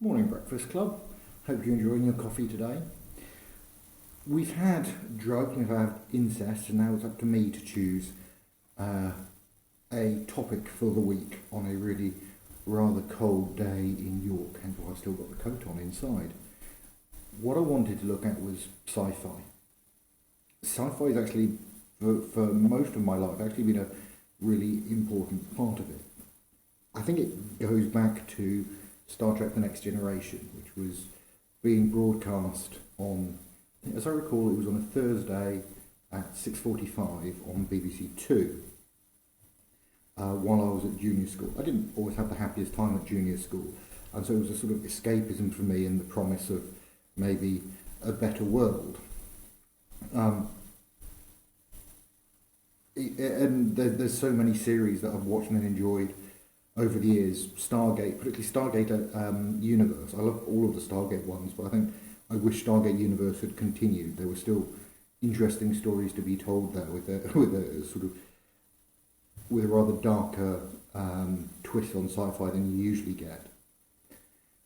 Morning, Breakfast Club. Hope you're enjoying your coffee today. We've had drug, we've had incest, and now it's up to me to choose a topic for the week on a really rather cold day in York, hence why I've still got the coat on inside. What I wanted to look at was sci-fi. Sci-fi is actually, for most of my life, actually been a really important part of it. I think it goes back to Star Trek: The Next Generation, which was being broadcast on, as I recall, it was on a Thursday at 6:45 on BBC Two while I was at junior school. I didn't always have the happiest time at junior school, and so it was a sort of escapism for me and the promise of maybe a better world. And there's so many series that I've watched and enjoyed over the years. Stargate, particularly Stargate Universe. I love all of the Stargate ones, but I wish Stargate Universe had continued. There were still interesting stories to be told there with a rather darker twist on sci-fi than you usually get,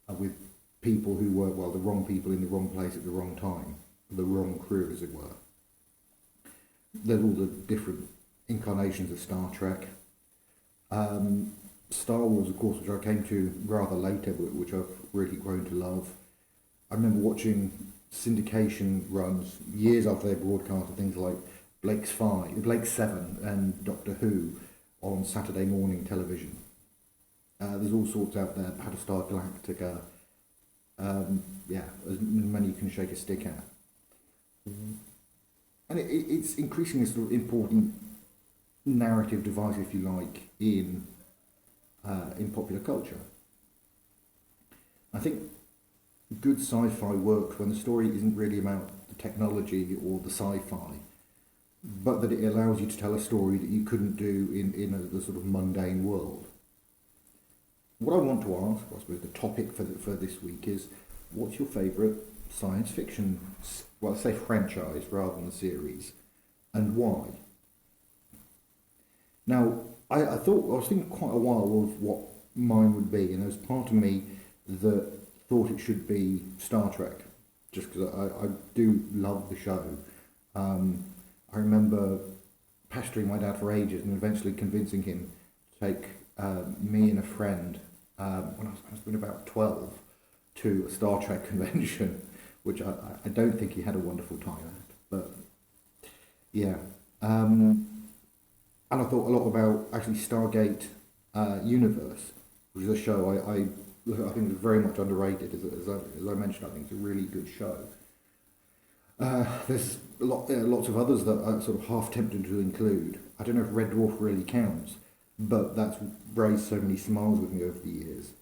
with people who were, well, the wrong people in the wrong place at the wrong time, the wrong crew, as it were. There's all the different incarnations of Star Trek. Star Wars, of course, which I came to rather later, but which I've really grown to love. I remember watching syndication runs years after they broadcasted things like Blake's 7 and Doctor Who on Saturday morning television. There's all sorts out there, Battlestar Galactica, as many you can shake a stick at. And it's increasingly sort of important narrative device, if you like, in popular culture. I think good sci-fi works when the story isn't really about the technology or the sci-fi, but that it allows you to tell a story that you couldn't do in the sort of mundane world. What I want to ask, I suppose the topic for this week is, what's your favourite science fiction, well, I say franchise rather than series, and why? Now, I was thinking quite a while of what mine would be, and there was part of me that thought it should be Star Trek, just because I do love the show. I remember pestering my dad for ages and eventually convincing him to take me and a friend, when I was been about 12, to a Star Trek convention, which I don't think he had a wonderful time at, but yeah. And I thought a lot about actually Stargate Universe, which is a show I think is very much underrated. As I mentioned, I think it's a really good show. There's lots of others that I'm sort of half tempted to include. I don't know if Red Dwarf really counts, but that's raised so many smiles with me over the years.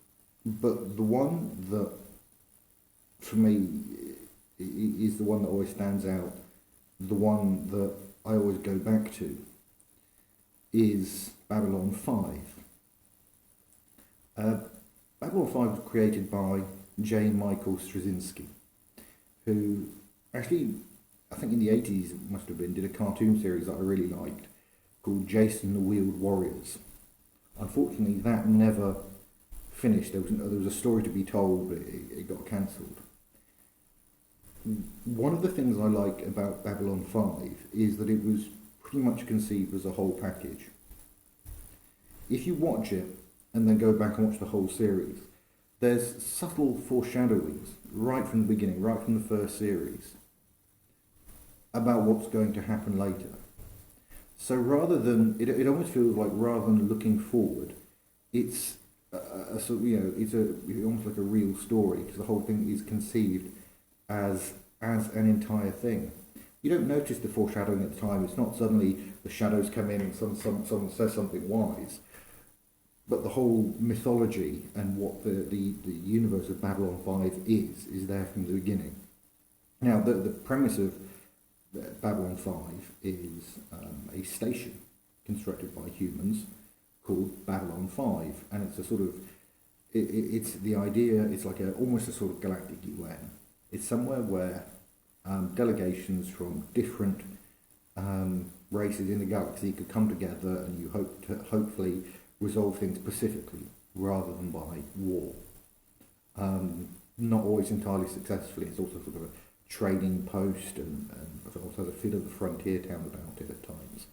But the one that, for me, is the one that always stands out, the one that I always go back to, is Babylon 5. Babylon 5 was created by J. Michael Straczynski, who actually, I think in the 80s it must have been, did a cartoon series that I really liked called Jason the Wheeled Warriors. Unfortunately, that never finished. There was a story to be told, but it got cancelled. One of the things I like about Babylon 5 is that it was pretty much conceived as a whole package. If you watch it and then go back and watch the whole series, there's subtle foreshadowings right from the beginning, right from the first series, about what's going to happen later. So rather than, it almost feels like rather than looking forward, it's it's almost like a real story, because the whole thing is conceived as an entire thing. You don't notice the foreshadowing at the time. It's not suddenly the shadows come in and someone says something wise. But the whole mythology and what the universe of Babylon 5 is there from the beginning. Now, the premise of Babylon 5 is a station constructed by humans called Babylon 5. And it's a sort of, it's the idea, it's like almost a sort of galactic UN. It's somewhere where delegations from different races in the galaxy could come together, and you hope to hopefully resolve things pacifically rather than by war. not always entirely successfully. It's also sort of a trading post and also has a feel of the frontier town about it at times.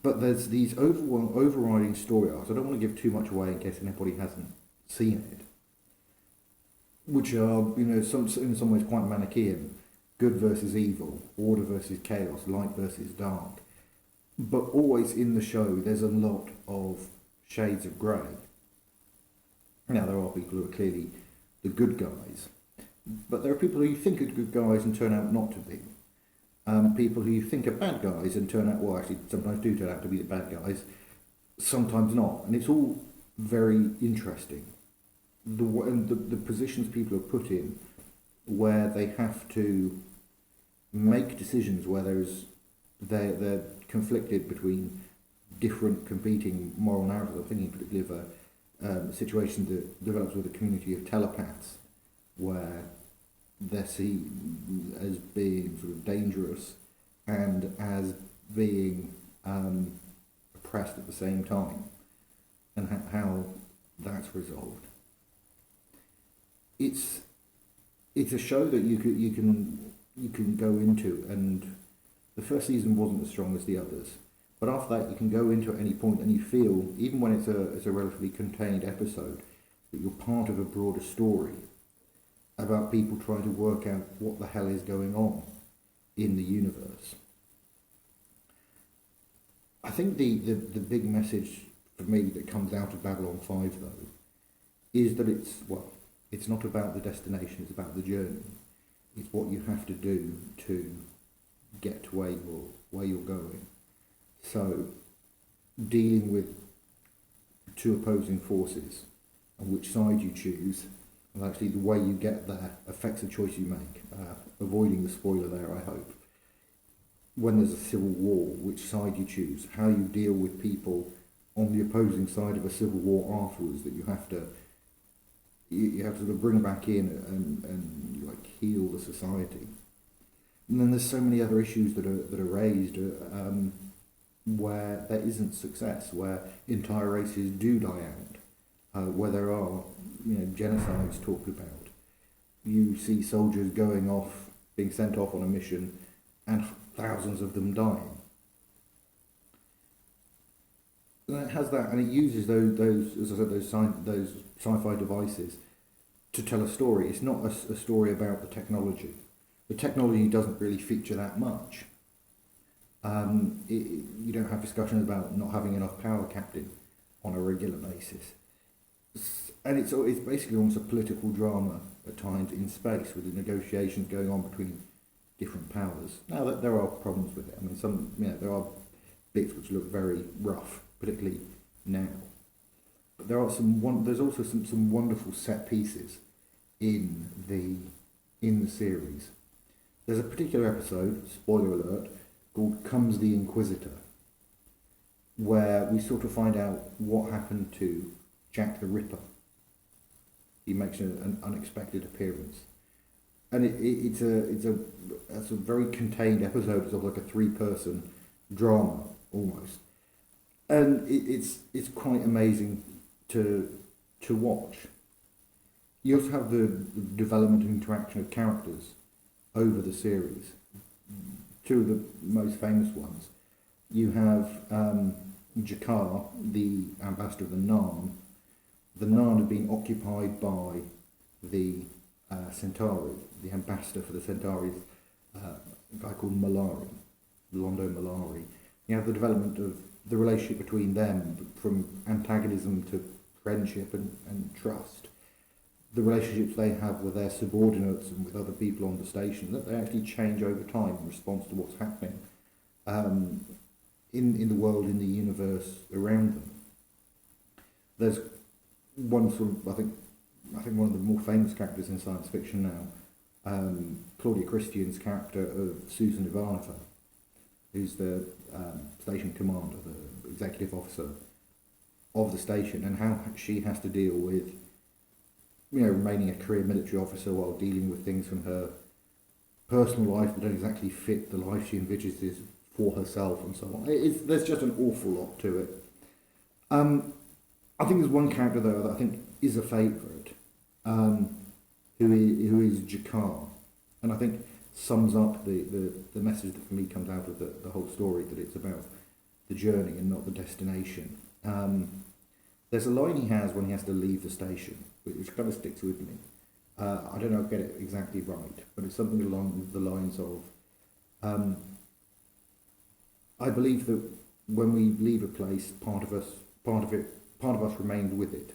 But there's these overriding story arcs. I don't want to give too much away in case anybody hasn't seen it, which are, in some ways quite Manichaean. Good versus evil, order versus chaos, light versus dark. But always in the show, there's a lot of shades of grey. Now, there are people who are clearly the good guys, but there are people who you think are good guys and turn out not to be. People who you think are bad guys and turn out, well, actually, sometimes do turn out to be the bad guys, sometimes not. And it's all very interesting. The positions people are put in where they have to make decisions where they're conflicted between different competing moral narratives. I'm thinking particularly of a situation that develops with a community of telepaths where they're seen as being sort of dangerous and as being oppressed at the same time, and how that's resolved. It's a show that you can go into, and the first season wasn't as strong as the others, but after that you can go into at any point and you feel, even when it's a relatively contained episode, that you're part of a broader story about people trying to work out what the hell is going on in the universe. I think the big message for me that comes out of Babylon 5, though, is that it's not about the destination, it's about the journey. It's what you have to do to get to where you're going. So, dealing with two opposing forces and which side you choose, and actually the way you get there affects the choice you make. Avoiding the spoiler there, I hope. When there's a civil war, which side you choose, how you deal with people on the opposing side of a civil war afterwards that you have to sort of bring back in and like heal the society. And then there's so many other issues that are raised where there isn't success, where entire races do die out, where there are genocides talked about. You see soldiers going off, being sent off on a mission, and thousands of them dying. And it has that, and it uses those as I said, those sci-fi devices to tell a story. It's not a story about the technology. The technology doesn't really feature that much. You don't have discussions about not having enough power captain on a regular basis. And it's basically almost a political drama at times in space, with the negotiations going on between different powers. Now, that there are problems with it. I mean, there are bits which look very rough, particularly now. But there's also some wonderful set pieces in the series. There's a particular episode, spoiler alert, called Comes the Inquisitor, where we sort of find out what happened to Jack the Ripper. He makes an unexpected appearance, and it's a very contained episode. It's sort of like a 3-person drama almost, and it's quite amazing to watch. You also have the development and interaction of characters over the series. Two of the most famous ones. You have G'Kar, the ambassador of the Narn. The Narn have been occupied by the Centauri. The ambassador for the Centauri is a guy called Mollari, Londo Mollari. You have the development of the relationship between them, from antagonism to friendship and trust. The relationships they have with their subordinates and with other people on the station, that they actually change over time in response to what's happening in the world, in the universe around them. There's one sort of, I think one of the more famous characters in science fiction now, Claudia Christian's character of Susan Ivanova, who's the station commander, the executive officer of the station, and how she has to deal with remaining a career military officer while dealing with things from her personal life that don't exactly fit the life she envisages for herself and so on. There's just an awful lot to it. I think there's one character though that I think is a favourite, who is Jakar, and I think sums up the message that for me comes out of the whole story, that it's about the journey and not the destination. There's a line he has when he has to leave the station, which kind of sticks with me. I don't know if I get it exactly right, but it's something along the lines of, I believe that when we leave a place, part of us remains with it.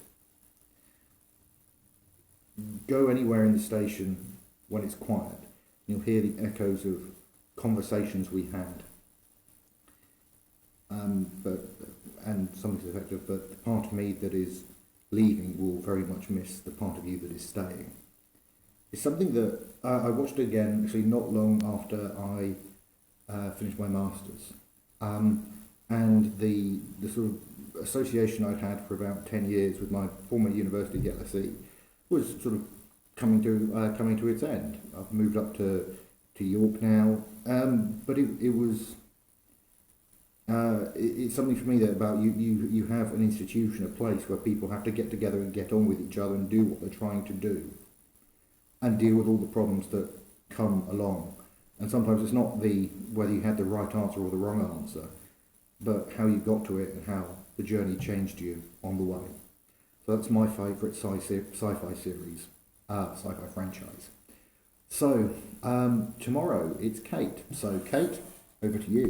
Go anywhere in the station when it's quiet, you'll hear the echoes of conversations we had. And something to the effect of, but the part of me that is leaving will very much miss the part of you that is staying. It's something that I watched again, actually not long after I finished my masters, and the sort of association I'd had for about 10 years with my former university, the LSE, was sort of coming to its end. I've moved up to York now, but it was. It's something for me that about you have an institution, a place where people have to get together and get on with each other and do what they're trying to do, and deal with all the problems that come along. And sometimes it's not whether you had the right answer or the wrong answer, but how you got to it and how the journey changed you on the way. So that's my favourite sci-fi series, sci-fi franchise. So tomorrow it's Kate. So Kate, over to you.